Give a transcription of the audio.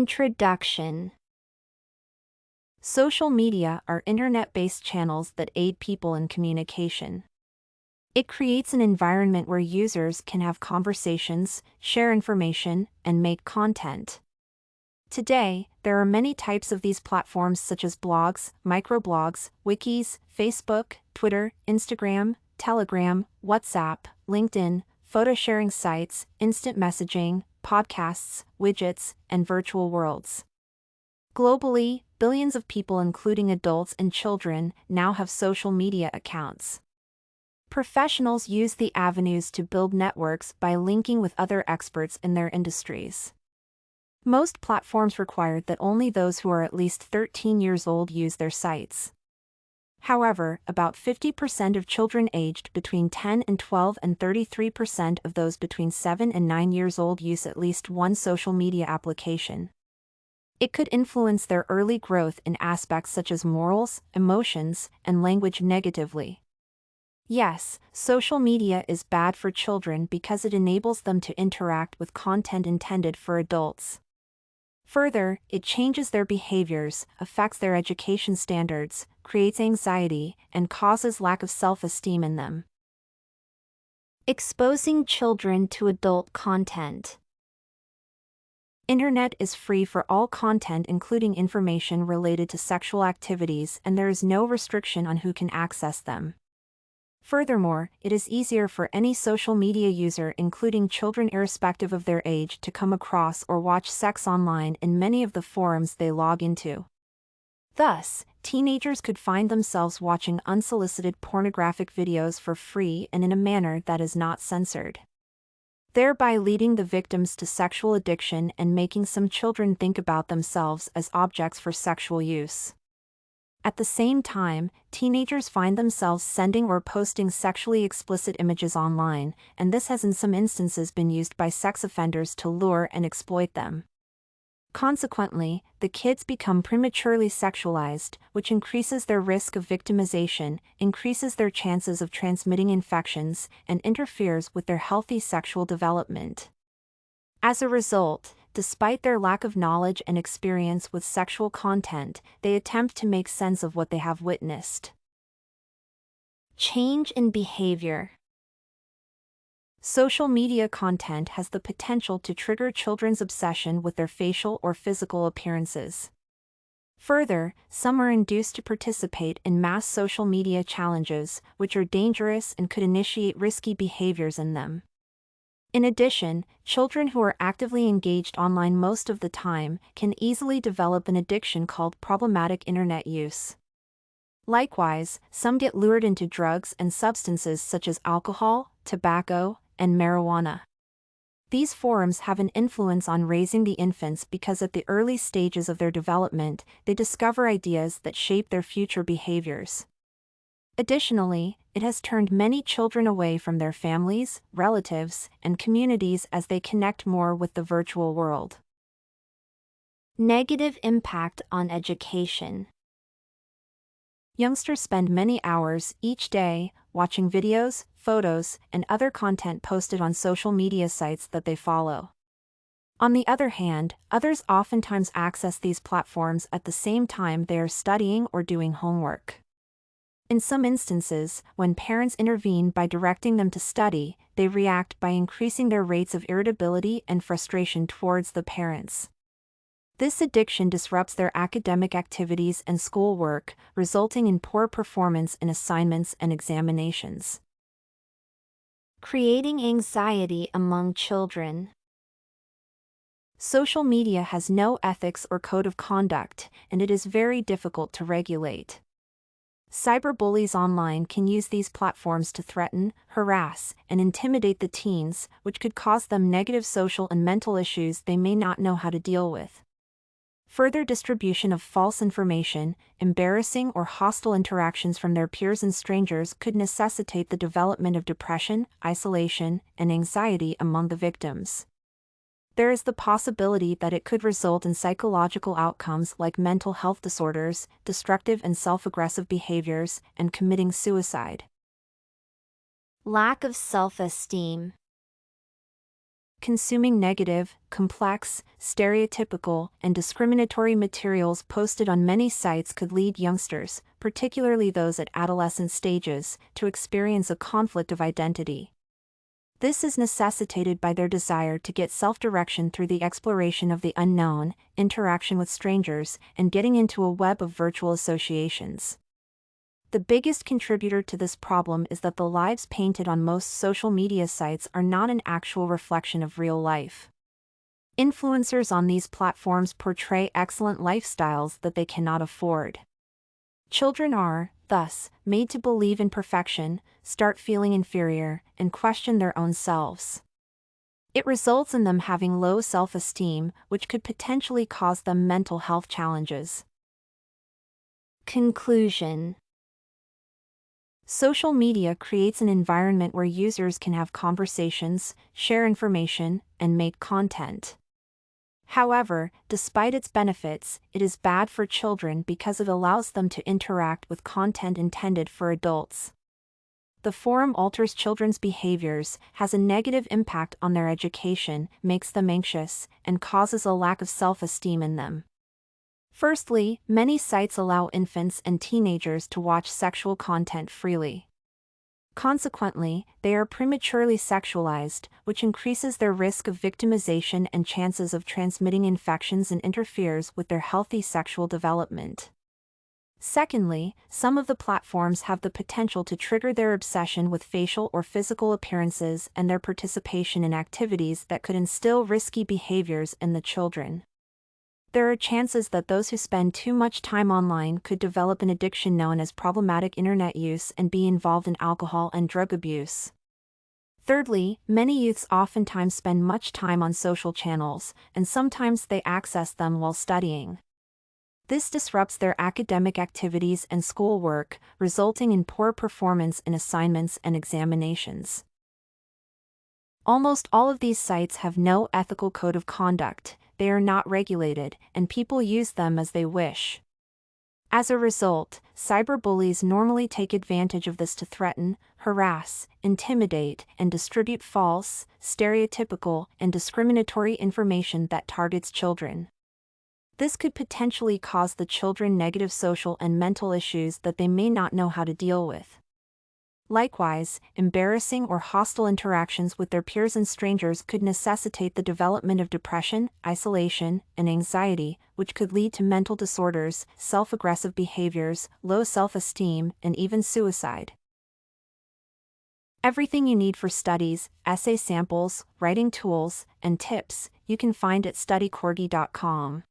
Introduction. Social media are internet-based channels that aid people in communication. It creates an environment where users can have conversations, share information, and make content. Today, there are many types of these platforms such as blogs, microblogs, wikis, Facebook, Twitter, Instagram, Telegram, WhatsApp, LinkedIn, photo-sharing sites, instant messaging, podcasts, widgets, and virtual worlds. Globally, billions of people including adults and children now have social media accounts. Professionals use the avenues to build networks by linking with other experts in their industries. Most platforms require that only those who are at least 13 years old use their sites. However, about 50% of children aged between 10 and 12 and 33% of those between 7 and 9 years old use at least one social media application. It could influence their early growth in aspects such as morals, emotions, and language negatively. Yes, social media is bad for children because it enables them to interact with content intended for adults. Further, it changes their behaviors, affects their education standards, creates anxiety, and causes lack of self-esteem in them. Exposing children to adult content. Internet is free for all content including information related to sexual activities, and there is no restriction on who can access them. Furthermore, it is easier for any social media user including children irrespective of their age to come across or watch sex online in many of the forums they log into. Thus, teenagers could find themselves watching unsolicited pornographic videos for free and in a manner that is not censored, thereby leading the victims to sexual addiction and making some children think about themselves as objects for sexual use. At the same time, teenagers find themselves sending or posting sexually explicit images online, and this has in some instances been used by sex offenders to lure and exploit them. Consequently, the kids become prematurely sexualized, which increases their risk of victimization, increases their chances of transmitting infections, and interferes with their healthy sexual development. As a result, despite their lack of knowledge and experience with sexual content, they attempt to make sense of what they have witnessed. Change in behavior. Social media content has the potential to trigger children's obsession with their facial or physical appearances. Further, some are induced to participate in mass social media challenges, which are dangerous and could initiate risky behaviors in them. In addition, children who are actively engaged online most of the time can easily develop an addiction called problematic internet use. Likewise, some get lured into drugs and substances such as alcohol, tobacco, and marijuana. These forums have an influence on raising the infants because at the early stages of their development, they discover ideas that shape their future behaviors. Additionally, it has turned many children away from their families, relatives, and communities as they connect more with the virtual world. Negative impact on education. Youngsters spend many hours each day watching videos, photos, and other content posted on social media sites that they follow. On the other hand, others oftentimes access these platforms at the same time they are studying or doing homework. In some instances, when parents intervene by directing them to study, they react by increasing their rates of irritability and frustration towards the parents. This addiction disrupts their academic activities and schoolwork, resulting in poor performance in assignments and examinations. Creating anxiety among children. Social media has no ethics or code of conduct, and it is very difficult to regulate. Cyberbullies online can use these platforms to threaten, harass, and intimidate the teens, which could cause them negative social and mental issues they may not know how to deal with. Further distribution of false information, embarrassing or hostile interactions from their peers and strangers could necessitate the development of depression, isolation, and anxiety among the victims. There is the possibility that it could result in psychological outcomes like mental health disorders, destructive and self-aggressive behaviors, and committing suicide. Lack of self-esteem. consuming negative, complex, stereotypical, and discriminatory materials posted on many sites could lead youngsters, particularly those at adolescent stages, to experience a conflict of identity. This is necessitated by their desire to get self-direction through the exploration of the unknown, interaction with strangers, and getting into a web of virtual associations. The biggest contributor to this problem is that the lives painted on most social media sites are not an actual reflection of real life. Influencers on these platforms portray excellent lifestyles that they cannot afford. Children are, thus, made to believe in perfection, start feeling inferior, and question their own selves. It results in them having low self-esteem, which could potentially cause them mental health challenges. Conclusion: social media creates an environment where users can have conversations, share information, and make content. However, despite its benefits, it is bad for children because it allows them to interact with content intended for adults. The forum alters children's behaviors, has a negative impact on their education, makes them anxious, and causes a lack of self-esteem in them. Firstly, many sites allow infants and teenagers to watch sexual content freely. Consequently, they are prematurely sexualized, which increases their risk of victimization and chances of transmitting infections and interferes with their healthy sexual development. Secondly, some of the platforms have the potential to trigger their obsession with facial or physical appearances and their participation in activities that could instill risky behaviors in the children. There are chances that those who spend too much time online could develop an addiction known as problematic internet use and be involved in alcohol and drug abuse. Thirdly, many youths oftentimes spend much time on social channels, and sometimes they access them while studying. This disrupts their academic activities and schoolwork, resulting in poor performance in assignments and examinations. Almost all of these sites have no ethical code of conduct, they are not regulated, and people use them as they wish. As a result, cyberbullies normally take advantage of this to threaten, harass, intimidate, and distribute false, stereotypical, and discriminatory information that targets children. This could potentially cause the children negative social and mental issues that they may not know how to deal with. Likewise, embarrassing or hostile interactions with their peers and strangers could necessitate the development of depression, isolation, and anxiety, which could lead to mental disorders, self-aggressive behaviors, low self-esteem, and even suicide. Everything you need for studies, essay samples, writing tools, and tips, you can find at studycorgi.com.